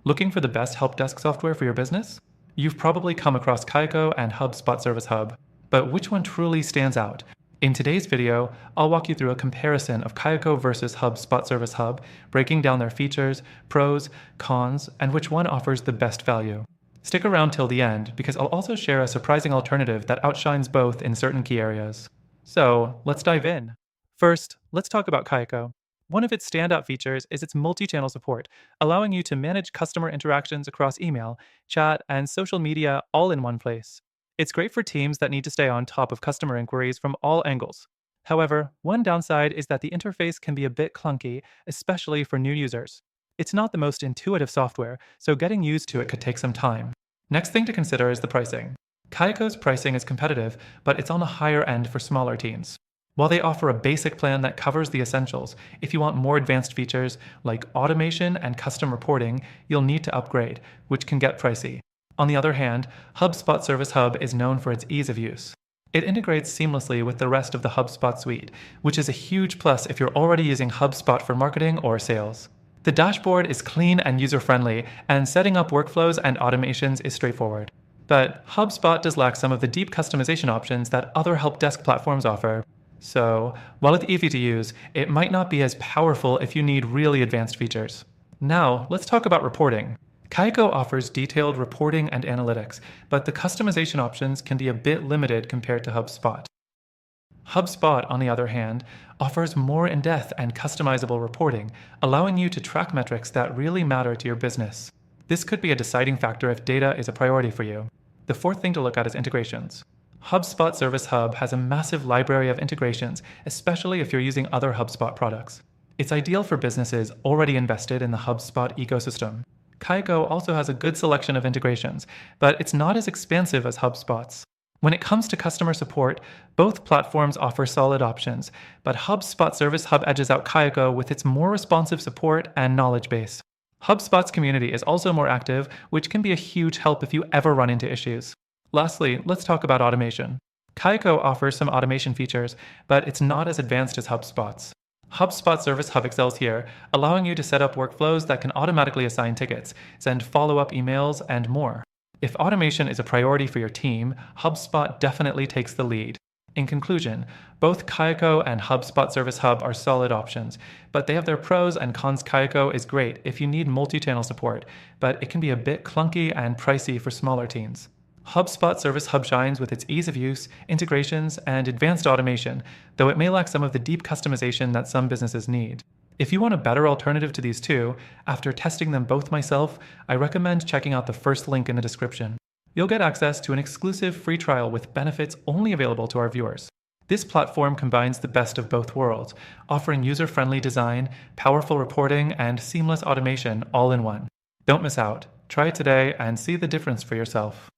Looking for the best help desk software for your business? You've probably come across Kayako and HubSpot Service Hub, but which one truly stands out? In today's video, I'll walk you through a comparison of Kayako versus HubSpot Service Hub, breaking down their features, pros, cons, and which one offers the best value. Stick around till the end because I'll also share a surprising alternative that outshines both in certain key areas. So, let's dive in. First, let's talk about Kayako. One of its standout features is its multi-channel support, allowing you to manage customer interactions across email, chat, and social media all in one place. It's great for teams that need to stay on top of customer inquiries from all angles. However, one downside is that the interface can be a bit clunky, especially for new users. It's not the most intuitive software, so getting used to it could take some time. Next thing to consider is the pricing. Kayako's pricing is competitive, but it's on the higher end for smaller teams. While they offer a basic plan that covers the essentials, if you want more advanced features like automation and custom reporting, you'll need to upgrade, which can get pricey. On the other hand, HubSpot Service Hub is known for its ease of use. It integrates seamlessly with the rest of the HubSpot suite, which is a huge plus if you're already using HubSpot for marketing or sales. The dashboard is clean and user-friendly, and setting up workflows and automations is straightforward. But HubSpot does lack some of the deep customization options that other help desk platforms offer. So, while it's easy to use, it might not be as powerful if you need really advanced features. Now, let's talk about reporting. Kayako offers detailed reporting and analytics, but the customization options can be a bit limited compared to HubSpot. HubSpot, on the other hand, offers more in-depth and customizable reporting, allowing you to track metrics that really matter to your business. This could be a deciding factor if data is a priority for you. The fourth thing to look at is integrations. HubSpot Service Hub has a massive library of integrations, especially if you're using other HubSpot products. It's ideal for businesses already invested in the HubSpot ecosystem. Kayako also has a good selection of integrations, but it's not as expansive as HubSpot's. When it comes to customer support, both platforms offer solid options, but HubSpot Service Hub edges out Kayako with its more responsive support and knowledge base. HubSpot's community is also more active, which can be a huge help if you ever run into issues. Lastly, let's talk about automation. Kayako offers some automation features, but it's not as advanced as HubSpot's. HubSpot Service Hub excels here, allowing you to set up workflows that can automatically assign tickets, send follow-up emails, and more. If automation is a priority for your team, HubSpot definitely takes the lead. In conclusion, both Kayako and HubSpot Service Hub are solid options, but they have their pros and cons. Kayako is great if you need multi-channel support, but it can be a bit clunky and pricey for smaller teams. HubSpot Service Hub shines with its ease of use, integrations, and advanced automation, though it may lack some of the deep customization that some businesses need. If you want a better alternative to these two, after testing them both myself, I recommend checking out the first link in the description. You'll get access to an exclusive free trial with benefits only available to our viewers. This platform combines the best of both worlds, offering user-friendly design, powerful reporting, and seamless automation all in one. Don't miss out. Try it today and see the difference for yourself.